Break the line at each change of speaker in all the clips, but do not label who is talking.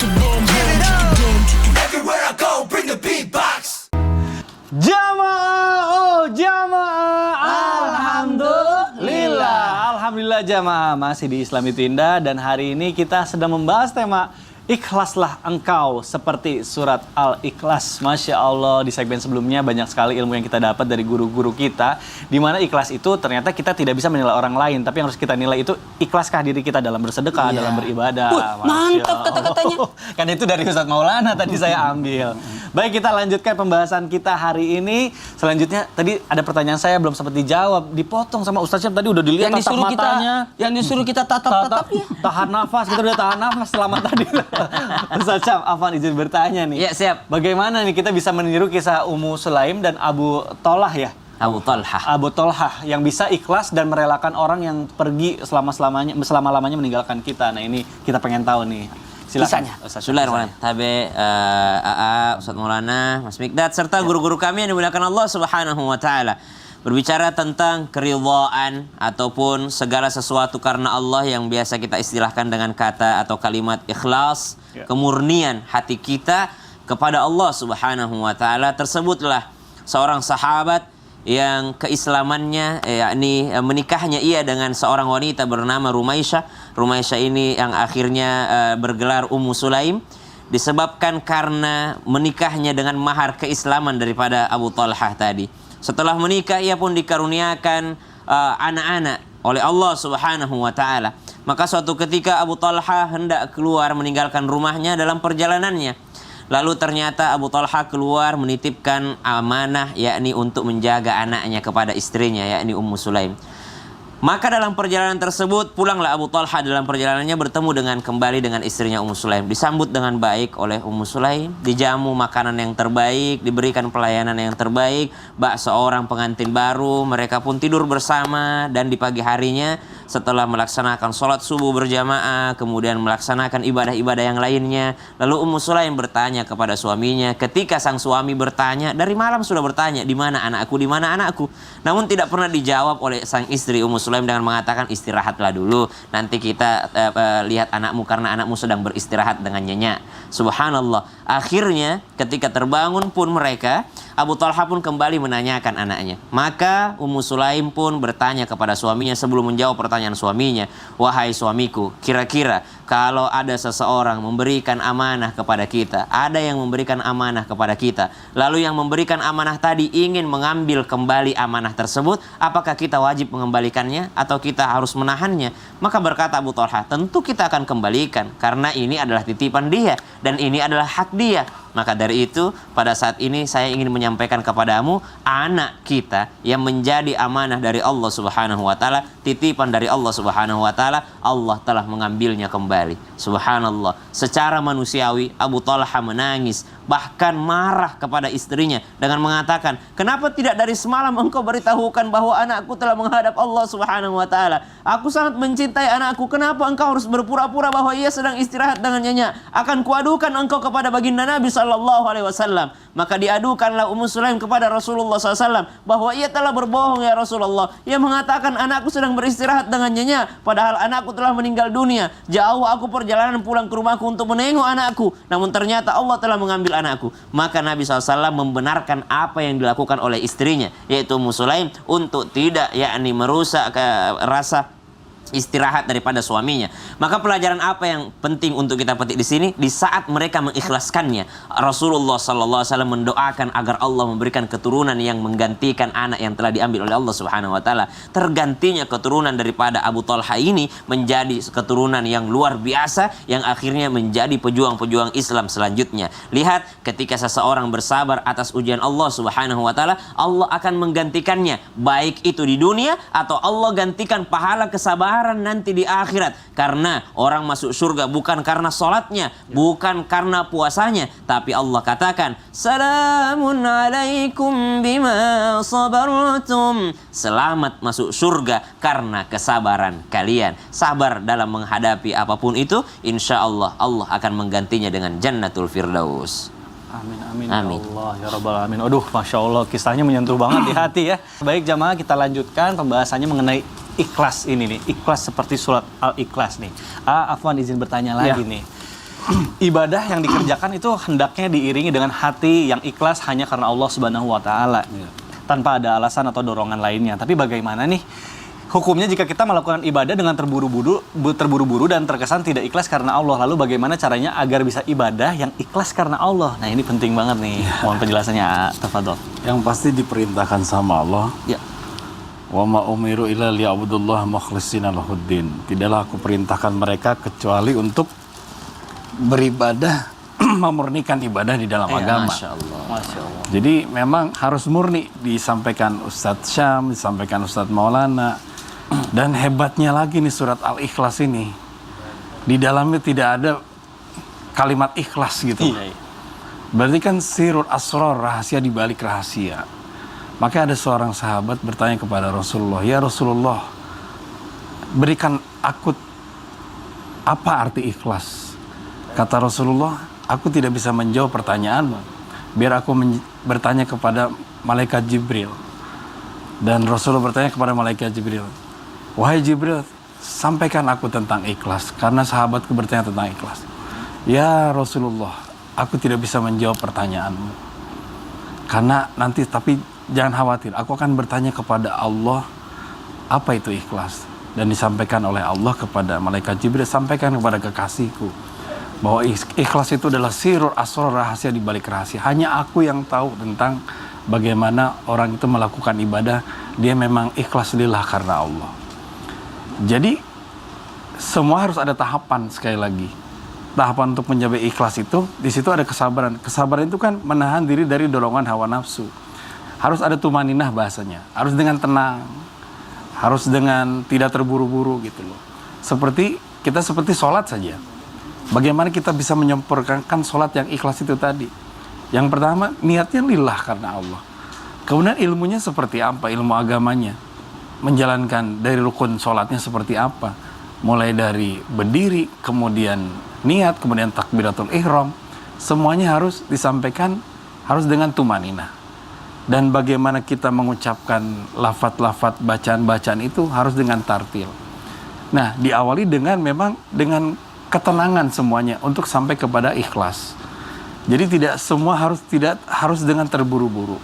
Jamaah, Alhamdulillah jamaah, masih di Islam itu Indah, dan hari ini kita sedang membahas tema Ikhlaslah engkau seperti surat Al-Ikhlas. Masya Allah, di segmen sebelumnya banyak sekali ilmu yang kita dapat dari guru-guru kita, di mana ikhlas itu ternyata kita tidak bisa menilai orang lain, tapi yang harus kita nilai itu ikhlaskah diri kita dalam bersedekah, dalam beribadah.
Mantap kata-katanya.
Kan itu dari Ustadz Maulana tadi saya ambil. Baik, kita lanjutkan pembahasan kita hari ini. Selanjutnya tadi ada pertanyaan saya belum sempat dijawab, dipotong sama Ustadz Syam tadi, udah dilihat tatap matanya.
Yang disuruh kita tatap-tatap ya.
Tahan nafas, kita udah tahan nafas selama tadi. Ustadz Syam, Afwan izin bertanya nih.
Ya, siap.
Bagaimana nih kita bisa meniru kisah Ummu Sulaim dan Abu Tolhah ya?
Abu Tolhah
yang bisa ikhlas dan merelakan orang yang pergi selama-lamanya meninggalkan kita. Nah, ini kita pengen tahu nih. Silakan.
Bismillahirrahmanirrahim. Tabe AA, Ustadz Maulana, Mas Mikdad serta guru-guru kami yang dimuliakan Allah Subhanahu wa taala. Berbicara tentang keridhaan ataupun segala sesuatu karena Allah yang biasa kita istilahkan dengan kata atau kalimat ikhlas, kemurnian hati kita kepada Allah Subhanahu wa taala, tersebutlah seorang sahabat yang keislamannya yakni menikahnya ia dengan seorang wanita bernama Rumaisyah. Rumaisyah ini yang akhirnya bergelar Ummu Sulaim disebabkan karena menikahnya dengan mahar keislaman daripada Abu Tolhah tadi. Setelah menikah ia pun dikaruniakan anak-anak oleh Allah Subhanahu wa taala. Maka suatu ketika Abu Tolhah hendak keluar meninggalkan rumahnya dalam perjalanannya. Lalu ternyata Abu Tolhah keluar menitipkan amanah yakni untuk menjaga anaknya kepada istrinya yakni Ummu Sulaim. Maka dalam perjalanan tersebut pulanglah Abu Tolhah dalam perjalanannya bertemu kembali dengan istrinya Ummu Sulaim. Disambut dengan baik oleh Ummu Sulaim, dijamu makanan yang terbaik, diberikan pelayanan yang terbaik, bak seorang pengantin baru. Mereka pun tidur bersama dan di pagi harinya setelah melaksanakan sholat subuh berjamaah, kemudian melaksanakan ibadah-ibadah yang lainnya. Lalu Ummu Sulaim bertanya kepada suaminya. Ketika sang suami bertanya, dari malam sudah bertanya, di mana anakku, di mana anakku? Namun tidak pernah dijawab oleh sang istri Ummu Sulaim dengan mengatakan istirahatlah dulu, nanti kita lihat anakmu karena anakmu sedang beristirahat dengan nyenyak. Subhanallah. Akhirnya ketika terbangun pun mereka, Abu Tolhah pun kembali menanyakan anaknya. Maka Ummu Sulaim pun bertanya kepada suaminya sebelum menjawab pertanyaan suaminya. Wahai suamiku, kira-kira kalau ada seseorang memberikan amanah kepada kita, ada yang memberikan amanah kepada kita, lalu yang memberikan amanah tadi ingin mengambil kembali amanah tersebut, apakah kita wajib mengembalikannya atau kita harus menahannya? Maka berkata Abu Tolhah, tentu kita akan kembalikan karena ini adalah titipan dia dan ini adalah hak dia. Maka dari itu pada saat ini saya ingin menyampaikan kepadamu, anak kita yang menjadi amanah dari Allah Subhanahu wa taala, titipan dari Allah Subhanahu wa taala, Allah telah mengambilnya kembali. Subhanallah. Secara manusiawi Abu Tolhah menangis, bahkan marah kepada istrinya dengan mengatakan, kenapa tidak dari semalam engkau beritahukan bahwa anakku telah menghadap Allah Subhanahu wa taala? Aku sangat mencintai anakku, kenapa engkau harus berpura-pura bahwa ia sedang istirahat dengan nyenyak? Akan kuadukan engkau kepada baginda Nabi sallallahu alaihi wasallam. Maka diadukanlah Ummu Sulaim kepada Rasulullah SAW bahwa ia telah berbohong ya Rasulullah. Ia mengatakan anakku sedang beristirahat dengan nyenyak, padahal anakku telah meninggal dunia. Jauh aku perjalanan pulang ke rumahku untuk menengok anakku, namun ternyata Allah telah mengambil anakku. Maka Nabi SAW membenarkan apa yang dilakukan oleh istrinya, yaitu Ummu Sulaim, untuk tidak yakni merusak rasa istirahat daripada suaminya. Maka pelajaran apa yang penting untuk kita petik di sini? Di saat mereka mengikhlaskannya, Rasulullah SAW mendoakan agar Allah memberikan keturunan yang menggantikan anak yang telah diambil oleh Allah Subhanahu wa taala. Tergantinya keturunan daripada Abu Tolhah ini menjadi keturunan yang luar biasa yang akhirnya menjadi pejuang-pejuang Islam selanjutnya. Lihat, ketika seseorang bersabar atas ujian Allah Subhanahu wa taala, Allah akan menggantikannya, baik itu di dunia atau Allah gantikan pahala kesabaran nanti di akhirat. Karena orang masuk surga bukan karena sholatnya, bukan karena puasanya, tapi Allah katakan, salamun alaikum bima sabartum, selamat masuk surga karena kesabaran kalian. Sabar dalam menghadapi apapun itu, insya Allah Allah akan menggantinya dengan Jannatul Firdaus.
Amin, amin, amin. Ya Allah, ya Rabbal Alamin. Aduh, Masya Allah, kisahnya menyentuh banget di hati ya. Baik jamaah, kita lanjutkan pembahasannya mengenai ikhlas ini nih. Ikhlas seperti surat Al-Ikhlas nih. Afwan izin bertanya lagi nih. ibadah yang dikerjakan itu hendaknya diiringi dengan hati yang ikhlas hanya karena Allah Subhanahu wa taala. Tanpa ada alasan atau dorongan lainnya. Tapi bagaimana nih hukumnya jika kita melakukan ibadah dengan terburu-buru dan terkesan tidak ikhlas karena Allah? Lalu bagaimana caranya agar bisa ibadah yang ikhlas karena Allah? Nah, ini penting banget nih. Mohon penjelasannya, tafadhol.
Yang pasti diperintahkan sama Allah.
Ya.
Wa ma umiru illa liya'budullaha mukhlishina lahuddin. Tidaklah aku perintahkan mereka kecuali untuk beribadah, memurnikan ibadah di dalam agama.
Masya Allah. Masya Allah.
Jadi memang harus murni, disampaikan Ustadz Syam, disampaikan Ustadz Maulana. Dan hebatnya lagi nih surat Al-Ikhlas ini, di dalamnya tidak ada kalimat ikhlas gitu.
Iya.
Berarti kan sirul asrar, rahasia di balik rahasia. Maka ada seorang sahabat bertanya kepada Rasulullah, "Ya Rasulullah, berikan aku apa arti ikhlas?" Kata Rasulullah, "Aku tidak bisa menjawab pertanyaanmu. Biar aku bertanya kepada malaikat Jibril." Dan Rasulullah bertanya kepada malaikat Jibril, "Wahai Jibril, sampaikan aku tentang ikhlas, karena sahabatku bertanya tentang ikhlas." "Ya Rasulullah, aku tidak bisa menjawab pertanyaanmu. Karena nanti, tapi jangan khawatir, aku akan bertanya kepada Allah apa itu ikhlas." Dan disampaikan oleh Allah kepada malaikat Jibril, "Sampaikan kepada kekasihku bahwa ikhlas itu adalah sirul asrar, rahasia di balik rahasia. Hanya aku yang tahu tentang bagaimana orang itu melakukan ibadah, dia memang ikhlas lillah karena Allah." Jadi semua harus ada tahapan. Sekali lagi, tahapan untuk mencapai ikhlas itu, di situ ada kesabaran. Kesabaran itu kan menahan diri dari dorongan hawa nafsu. Harus ada tumaninah bahasanya, harus dengan tenang, harus dengan tidak terburu-buru gitu loh. Seperti sholat saja. Bagaimana kita bisa menyempurnakan sholat yang ikhlas itu tadi? Yang pertama, niatnya lillah karena Allah. Kemudian ilmunya seperti apa? Ilmu agamanya. Menjalankan dari rukun sholatnya seperti apa? Mulai dari berdiri, kemudian niat, kemudian takbiratul ihram. Semuanya harus disampaikan, harus dengan tumaninah. Dan bagaimana kita mengucapkan lafaz-lafaz bacaan-bacaan itu harus dengan tartil. Nah, diawali dengan memang dengan ketenangan semuanya untuk sampai kepada ikhlas. Jadi tidak semua harus dengan terburu-buru.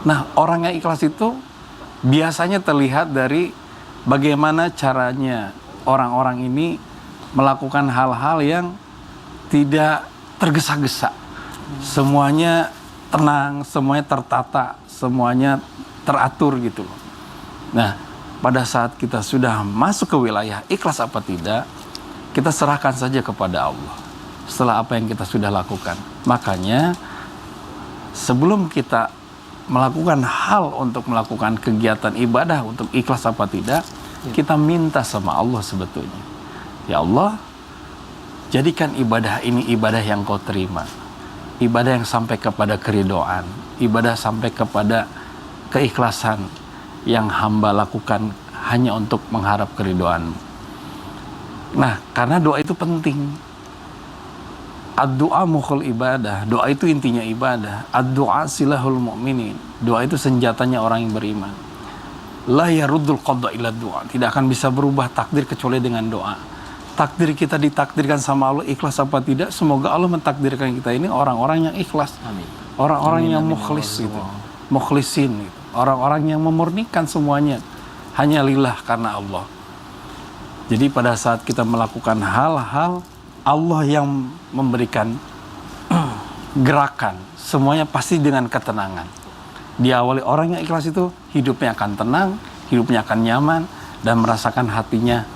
Nah, orang yang ikhlas itu biasanya terlihat dari bagaimana caranya orang-orang ini melakukan hal-hal yang tidak tergesa-gesa. Semuanya tenang, semuanya tertata, semuanya teratur gitu loh. Nah, pada saat kita sudah masuk ke wilayah ikhlas apa tidak, kita serahkan saja kepada Allah setelah apa yang kita sudah lakukan. Makanya sebelum kita melakukan hal untuk melakukan kegiatan ibadah untuk ikhlas apa tidak, kita minta sama Allah sebetulnya. Ya Allah, jadikan ibadah ini ibadah yang kau terima. Ibadah yang sampai kepada keridhaan, ibadah sampai kepada keikhlasan yang hamba lakukan hanya untuk mengharap keridhaan-Mu. Nah, karena doa itu penting. Ad-du'a mukhul ibadah. Doa itu intinya ibadah. Ad-du'a silahul mu'minin. Doa itu senjatanya orang yang beriman. La yaruddul qadha illa du'a. Tidak akan bisa berubah takdir kecuali dengan doa. Takdir kita ditakdirkan sama Allah, ikhlas apa tidak, semoga Allah mentakdirkan kita ini orang-orang yang ikhlas.
Amin.
Orang-orang yang mukhlis gitu. Mukhlisin gitu. Orang-orang yang memurnikan semuanya hanya lillah karena Allah. Jadi pada saat kita melakukan hal-hal, Allah yang memberikan gerakan. Semuanya pasti dengan ketenangan. Diawali orang yang ikhlas itu, hidupnya akan tenang, hidupnya akan nyaman, dan merasakan hatinya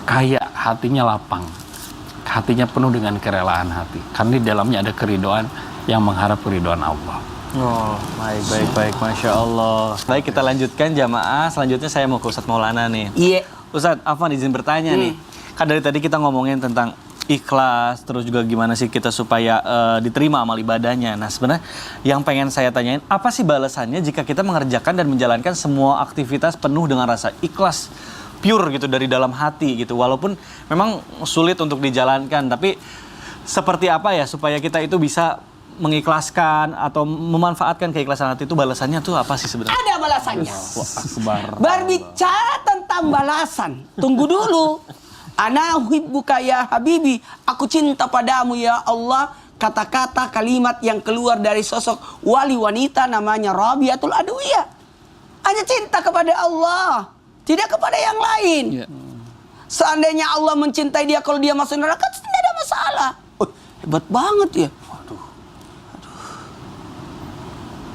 kaya, hatinya lapang. Hatinya penuh dengan kerelaan hati. Karena di dalamnya ada keridhaan yang mengharap keridhaan Allah.
Oh, baik. Masya Allah. Baik, kita lanjutkan jamaah. Selanjutnya saya mau ke Ustadz Maulana nih.
Iya.
Ustadz, Afwan izin bertanya nih. Kan dari tadi kita ngomongin tentang ikhlas, terus juga gimana sih kita supaya diterima amal ibadahnya. Nah, sebenarnya yang pengen saya tanyain, apa sih balasannya jika kita mengerjakan dan menjalankan semua aktivitas penuh dengan rasa ikhlas, pure gitu dari dalam hati gitu. Walaupun memang sulit untuk dijalankan, tapi seperti apa ya supaya kita itu bisa mengikhlaskan atau memanfaatkan keikhlasan hati itu, balasannya tuh apa sih sebenarnya?
Ada balasannya.
Akbar.
Berbicara tentang balasan, tunggu dulu. Ana uhibbuka ya habibi, aku cinta padamu ya Allah. Kata-kata kalimat yang keluar dari sosok wali wanita namanya Rabi'atul Adawiyah. Hanya cinta kepada Allah, tidak kepada yang lain.
Ya.
Seandainya Allah mencintai dia, kalau dia masuk neraka tidak ada masalah. Oh, hebat banget ya.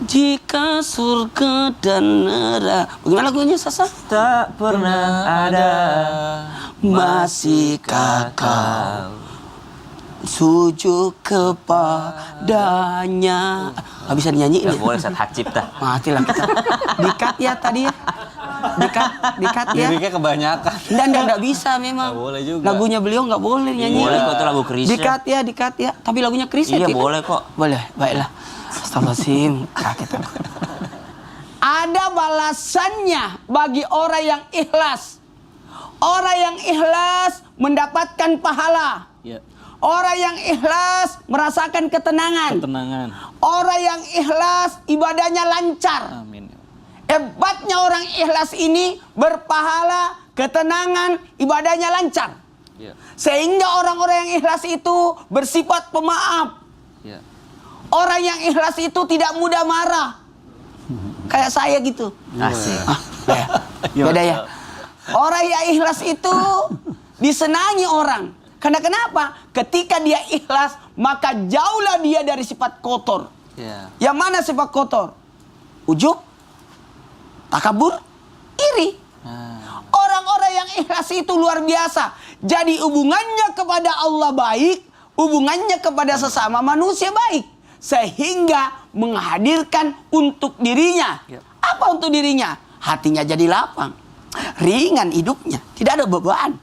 Jika surga dan neraka. Bagaimana lagunya, Sasa?
Tak pernah ada
Masihkah kau sujud kepadanya? Gak bisa dinyanyiin
Gak
ya?
boleh saat hak cipta.
Matilah kita. Dikat ya tadi ya. Dikat ya.
Liriknya kebanyakan.
Enggak bisa memang.
Nggak boleh juga.
Lagunya beliau nggak boleh nyanyi.
Boleh kok, itu lagu Chrisye.
Dikat ya. Tapi lagunya Chrisye.
Iya
tidak?
boleh kok.
Boleh, baiklah. Astagfirullahaladzim. Ada balasannya bagi orang yang ikhlas. Orang yang ikhlas mendapatkan pahala.
Ya.
Orang yang ikhlas merasakan ketenangan.
Ketenangan.
Orang yang ikhlas ibadahnya lancar.
Amin.
Hebatnya orang ikhlas ini berpahala, ketenangan, ibadahnya lancar.
Ya.
Sehingga orang-orang yang ikhlas itu bersifat pemaaf.
Ya.
Orang yang ikhlas itu tidak mudah marah. Kayak saya gitu.
Asik.
Beda ya. Orang yang ikhlas itu disenangi orang. Karena kenapa? Ketika dia ikhlas, maka jauhlah dia dari sifat kotor.
Ya.
Yang mana sifat kotor? Ujub, takabur, iri. Orang-orang yang ikhlas itu luar biasa. Jadi hubungannya kepada Allah baik, hubungannya kepada sesama manusia baik. Sehingga menghadirkan untuk dirinya.
Ya.
Apa untuk dirinya? Hatinya jadi lapang. Ringan hidupnya. Tidak ada beban.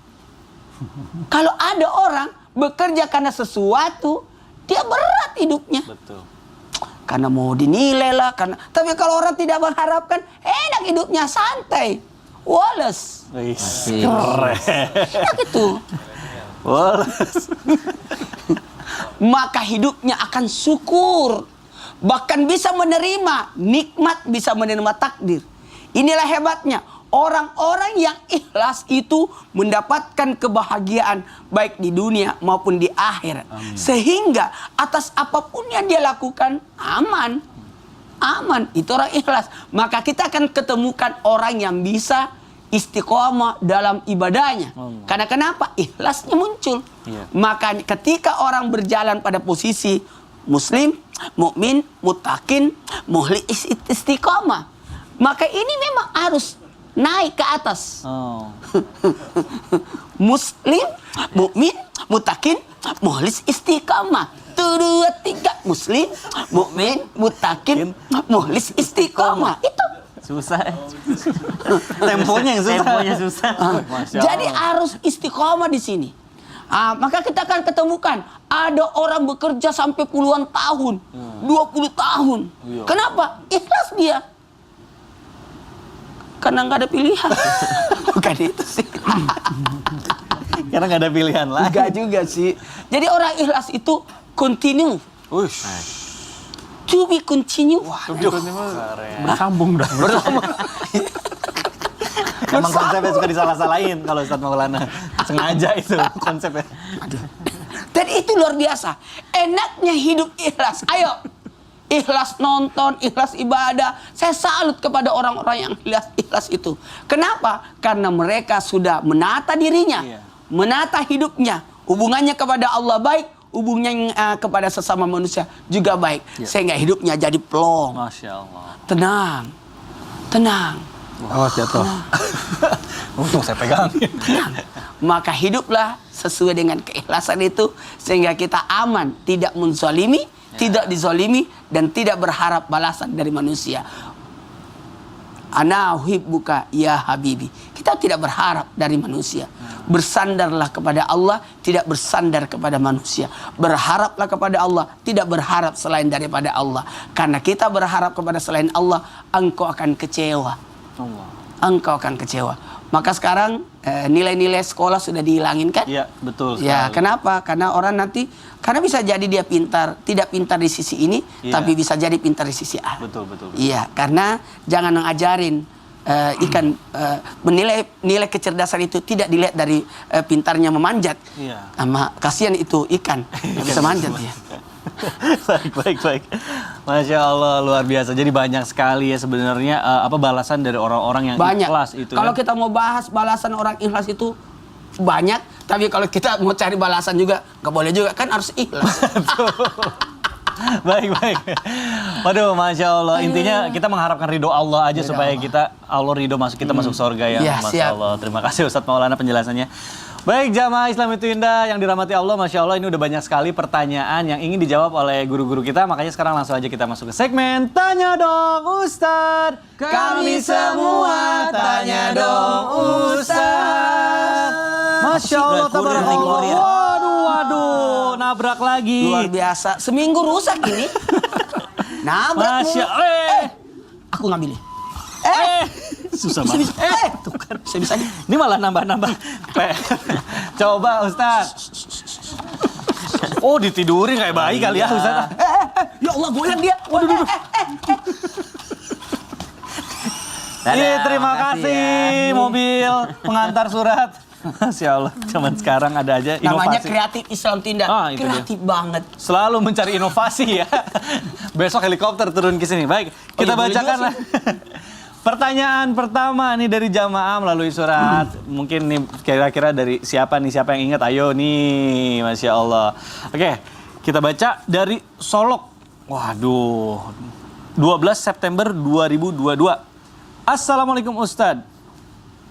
Kalau ada orang bekerja karena sesuatu, dia berat hidupnya.
Betul.
Karena mau dinilai lah. Tapi kalau orang tidak mengharapkan, enak hidupnya, santai. Wallace.
Asik.
Enak itu.
Wallace.
Maka hidupnya akan syukur. Bahkan bisa menerima nikmat, bisa menerima takdir. Inilah hebatnya. Orang-orang yang ikhlas itu mendapatkan kebahagiaan baik di dunia maupun di akhirat. Sehingga atas apapun yang dia lakukan aman. Aman. Itu orang ikhlas. Maka kita akan ketemukan orang yang bisa istiqomah dalam ibadahnya. Karena kenapa? Ikhlasnya muncul.
Iya.
Maka ketika orang berjalan pada posisi muslim, mukmin, muttaqin, mukhlis, istiqomah, maka ini memang harus naik ke atas.
Oh.
Muslim, mukmin, muttaqin, mukhlis, istiqamah. 2, 3. Muslim, mukmin, muttaqin, mukhlis, istiqamah. Itu.
Susah.
Temponya yang susah.
Temponya susah.
Masya
Jadi
Allah.
harus istiqamah di sini. Maka kita akan ketemukan ada orang bekerja sampai puluhan tahun, 20 tahun.
Iya.
Kenapa? Ikhlas dia. Karena nggak ada pilihan. Bukan itu sih.
Karena nggak ada pilihan lagi.
Enggak juga sih. Jadi orang ikhlas itu continue.
Ush.
To be continue.
Bersambung dah.
Emang konsepnya suka disalah-salahin kalau Ustadz Maulana. Sengaja itu konsepnya.
Dan itu luar biasa. Enaknya hidup ikhlas. Ayo. Ikhlas nonton, ikhlas ibadah. Saya salut kepada orang-orang yang ikhlas itu. Kenapa? Karena mereka sudah menata dirinya.
Iya.
Menata hidupnya. Hubungannya kepada Allah baik. Hubungannya kepada sesama manusia juga baik.
Iya.
Sehingga hidupnya jadi plong.
Masya Allah.
Tenang. Tenang.
Awas jatuh.
Untung saya pegangin.
Maka hiduplah sesuai dengan keikhlasan itu. Sehingga kita aman. Tidak menzalimi, tidak dizalimi, dan tidak berharap balasan dari manusia. Ana uhibbuka ya habibi. Kita tidak berharap dari manusia. Bersandarlah kepada Allah, tidak bersandar kepada manusia. Berharaplah kepada Allah, tidak berharap selain daripada Allah. Karena kita berharap kepada selain Allah, engkau akan kecewa.
Allah.
Engkau akan kecewa. Maka sekarang nilai-nilai sekolah sudah dihilangin kan?
Iya, betul.
Ya,
sekali.
kenapa? Karena orang nanti, karena bisa jadi dia pintar, tidak pintar di sisi ini,
Iya.
tapi bisa jadi pintar di sisi A.
Betul.
Iya, karena jangan ngajarin ikan menilai nilai kecerdasan itu tidak dilihat dari pintarnya memanjat.
Iya.
Sama kasihan itu ikan nggak bisa manjat ya.
Baik. Masya Allah, luar biasa. Jadi banyak sekali ya sebenarnya balasan dari orang-orang yang
Banyak.
ikhlas itu.
Kalau
ya.
kita mau bahas balasan orang ikhlas itu banyak, tapi kalau kita mau cari balasan juga nggak boleh juga, kan harus ikhlas.
Baik. Waduh, Masya Allah. Intinya kita mengharapkan ridho Allah aja supaya Allah ridho kita masuk surga ya.
Ya,
Masya
siap.
Allah. Terima kasih Ustadz Maulana penjelasannya. Baik, jamaah Islam itu indah yang dirahmati Allah. Masya Allah, ini udah banyak sekali pertanyaan yang ingin dijawab oleh guru-guru kita. Makanya sekarang langsung aja kita masuk ke segmen Tanya Dong Ustadz. Kami semua tanya dong Ustadz. Masya Allah, tabarakallah. Waduh, nabrak lagi.
Luar biasa. Seminggu rusak ini. Nabrak
Masya
mulu.
Allah.
Aku ngambil.
Susah banget.
Tuh kan, bisa-bisanya.
Ini malah nambah-nambah. Coba Ustadz. Oh, ditidurin kayak bayi kali ya Ustadz.
Ya Allah, goyang dia. Waduh.
Iya, terima
makasih
kasih mobil pengantar surat. Masya Allah, zaman sekarang ada aja
Namanya
inovasi.
Kreatif Islam Tindak.
Ah, itu dia.
Kreatif banget.
Selalu mencari inovasi ya. Besok helikopter turun ke sini. Baik, kita
iya, boleh
bacakan
juga
lah. Pertanyaan pertama nih dari jamaah melalui surat. Mungkin nih kira-kira dari siapa yang ingat? Ayo nih, Masya Allah. Oke, kita baca dari Solok. Waduh, 12 September 2022. Assalamualaikum Ustadz.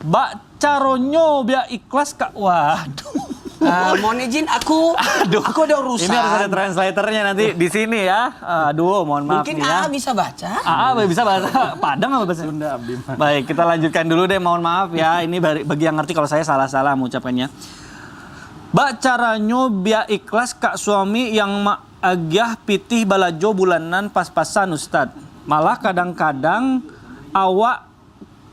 Bacaronyo biar ikhlas kak. Waduh.
Mohon izin, aku ada urusan.
Ini harus ada translatornya nanti di sini ya. Aduh, mohon maaf
Mungkin
nih ya.
bisa baca.
Bisa bahasa Padang apa bahasa Sunda? Baik, kita lanjutkan dulu deh. Mohon maaf ya. Ini bagi yang ngerti kalau saya salah-salah mengucapkannya. Bak caranyo biar ikhlas kak suami yang agah pitih balajo bulanan pas-pasan Ustad. Malah kadang-kadang awak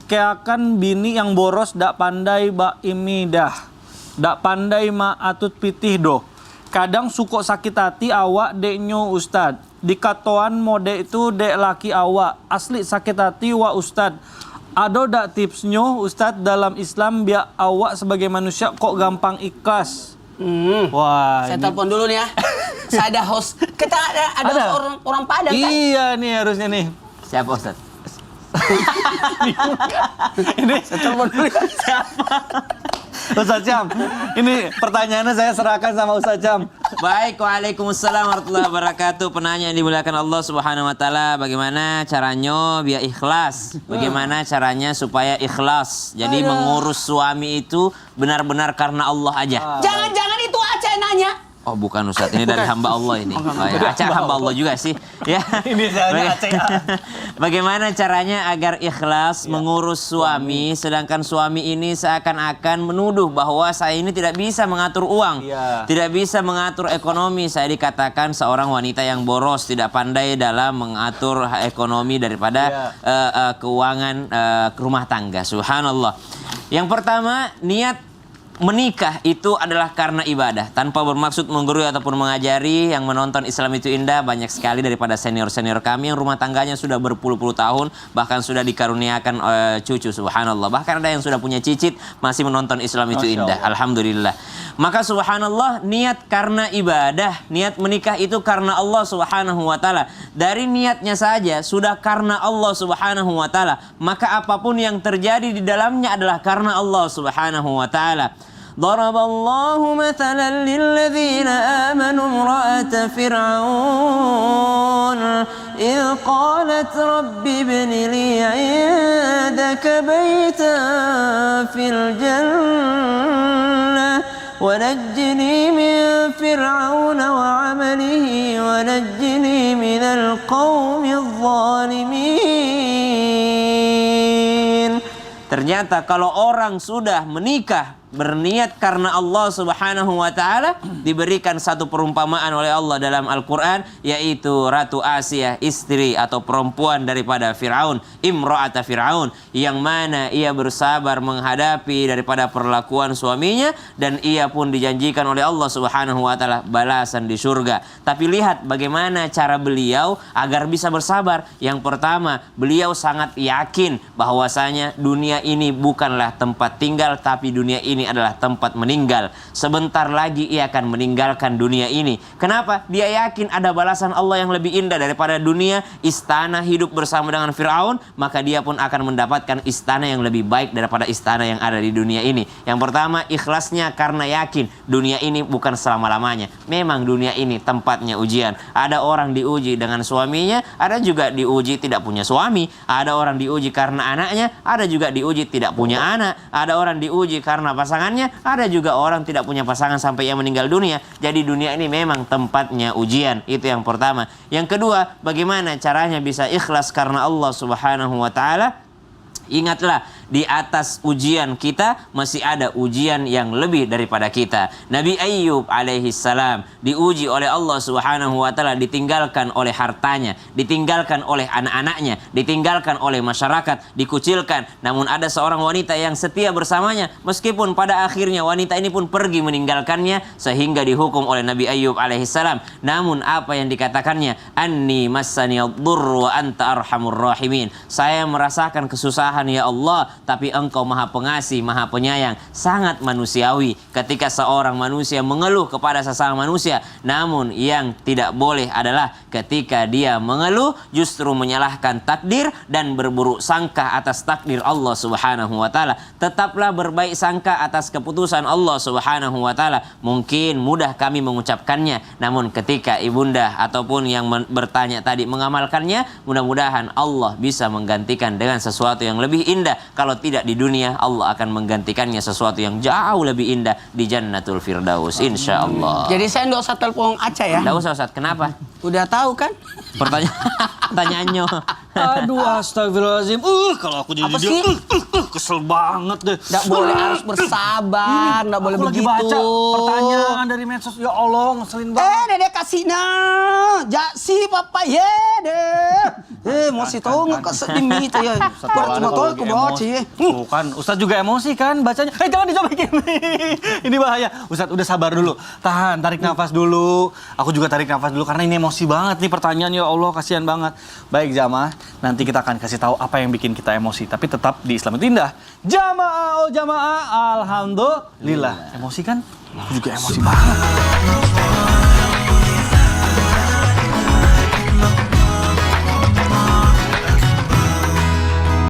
keakan bini yang boros dak pandai bak imidah. Dak pandai ma atut pitih doh. Kadang suko sakit hati awak deknyo Ustad. Di katoan mode itu dek laki awak. Asli sakit hati wa Ustad. Ada dak tipsnyo Ustad dalam Islam biar awak sebagai manusia kok gampang ikhlas. Wah.
Saya telepon dulu nih ya. Saya ada host. Kita ada orang Padang kan?
Iya nih harusnya nih.
Siapa Ustaz?
Ini saya telepon dulu. Siapa? Ustaz Syam. Ini pertanyaannya saya serahkan sama Ustaz Syam.
Baik, waalaikumsalam warahmatullahi wabarakatuh. Penanya yang dimuliakan Allah Subhanahu wa taala, bagaimana caranya biar ikhlas? Bagaimana caranya supaya ikhlas? Jadi mengurus suami itu benar-benar karena Allah aja.
Jangan-jangan itu Aceh yang nanya.
Oh, bukan Ustaz, ini dari hamba Allah ini. Oh, ya. Aceh hamba Allah juga sih. Ya.
Ini saya Aceh.
Bagaimana caranya agar ikhlas mengurus suami, sedangkan suami ini seakan-akan menuduh bahwa saya ini tidak bisa mengatur uang, tidak bisa mengatur ekonomi. Saya dikatakan seorang wanita yang boros, tidak pandai dalam mengatur ekonomi daripada keuangan rumah tangga. Subhanallah. Yang pertama, niat menikah itu adalah karena ibadah, tanpa bermaksud menggurui ataupun mengajari. Yang menonton Islam itu indah banyak sekali daripada senior-senior kami yang rumah tangganya sudah berpuluh-puluh tahun, bahkan sudah dikaruniakan cucu. Subhanallah. Bahkan ada yang sudah punya cicit masih menonton Islam itu indah. Alhamdulillah. Maka subhanallah, niat karena ibadah, niat menikah itu karena Allah Subhanahu wa taala. Dari niatnya saja sudah karena Allah Subhanahu wa taala, maka apapun yang terjadi di dalamnya adalah karena Allah Subhanahu wa taala. ضرب الله مثلا للذين آمنوا امرأة فرعون إذ قالت رب ابن لي عندك بيتا في الجنة ونجني من فرعون وعمله ونجني من القوم الظالمين. Ternyata kalau orang sudah menikah berniat karena Allah Subhanahu wa taala, diberikan satu perumpamaan oleh Allah dalam Al-Qur'an, yaitu Ratu Asia, istri atau perempuan daripada Firaun, imra'ata Firaun, yang mana ia bersabar menghadapi daripada perlakuan suaminya, dan ia pun dijanjikan oleh Allah Subhanahu wa taala balasan di surga. Tapi lihat bagaimana cara beliau agar bisa bersabar. Yang pertama, beliau sangat yakin bahwasanya dunia ini bukanlah tempat tinggal, tapi dunia ini adalah tempat meninggal. Sebentar lagi ia akan meninggalkan dunia ini. Kenapa? Dia yakin ada balasan Allah yang lebih indah daripada dunia. Istana hidup bersama dengan Firaun, maka dia pun akan mendapatkan istana yang lebih baik daripada istana yang ada di dunia ini. Yang pertama, ikhlasnya karena yakin dunia ini bukan selama-lamanya. Memang dunia ini tempatnya ujian. Ada orang diuji dengan suaminya, ada juga diuji tidak punya suami. Ada orang diuji karena anaknya, ada juga diuji tidak punya anak. Ada orang diuji karena pasangannya, ada juga orang tidak punya pasangan sampai ia meninggal dunia. Jadi dunia ini memang tempatnya ujian. Itu yang pertama. Yang kedua, bagaimana caranya bisa ikhlas karena Allah Subhanahu wa taala? Ingatlah, di atas ujian kita masih ada ujian yang lebih daripada kita. Nabi Ayyub alaihi salam diuji oleh Allah Subhanahu wa taala, ditinggalkan oleh hartanya, ditinggalkan oleh anak-anaknya, ditinggalkan oleh masyarakat, dikucilkan. Namun ada seorang wanita yang setia bersamanya, meskipun pada akhirnya wanita ini pun pergi meninggalkannya, sehingga dihukum oleh Nabi Ayyub alaihi salam. Namun apa yang dikatakannya? Anni massaniyad-dhurru wa anta arhamur rahimin. Saya merasakan kesusahan ya Allah, tapi Engkau Maha Pengasih, Maha Penyayang. Sangat manusiawi ketika seorang manusia mengeluh kepada sesama manusia. Namun yang tidak boleh adalah ketika dia mengeluh justru menyalahkan takdir dan berburuk sangka atas takdir Allah Subhanahu wa taala. Tetaplah berbaik sangka atas keputusan Allah Subhanahu wa taala. Mungkin mudah kami mengucapkannya, namun ketika ibunda ataupun yang bertanya tadi mengamalkannya, mudah-mudahan Allah bisa menggantikan dengan sesuatu yang lebih indah. Kalau tidak di dunia, Allah akan menggantikannya sesuatu yang jauh lebih indah di Jannatul Firdaus, insya Allah.
Jadi saya nggak usah telepon Aca ya.
Nggak usah Ustaz, kenapa?
Udah tahu kan?
Pertanyaannya.
Aduh, astagfirullahaladzim. Kalau aku jadi
Apa
dia,
sih?
kesel banget deh.
Nggak boleh, harus bersabar, nggak boleh
Aku lagi
begitu.
baca pertanyaan dari medsos. Ya Allah, ngeselin banget.
Dede kasih jasi papa ye deh. Masih tahu nggak kesedih itu ya. Cuma tahu aku baca ya.
Tuh kan, Ustadz juga emosi kan bacanya. Jangan dicobain. Ini bahaya. Ustadz udah sabar dulu. Tahan, tarik nafas dulu. Aku juga tarik nafas dulu karena ini emosi banget nih pertanyaan. Ya Allah, kasihan banget. Baik jamaah, nanti kita akan kasih tahu apa yang bikin kita emosi. Tapi tetap di Islam itu indah. Jamaah, oh jamaah, alhamdulillah. Emosi kan? Aku juga emosi banget.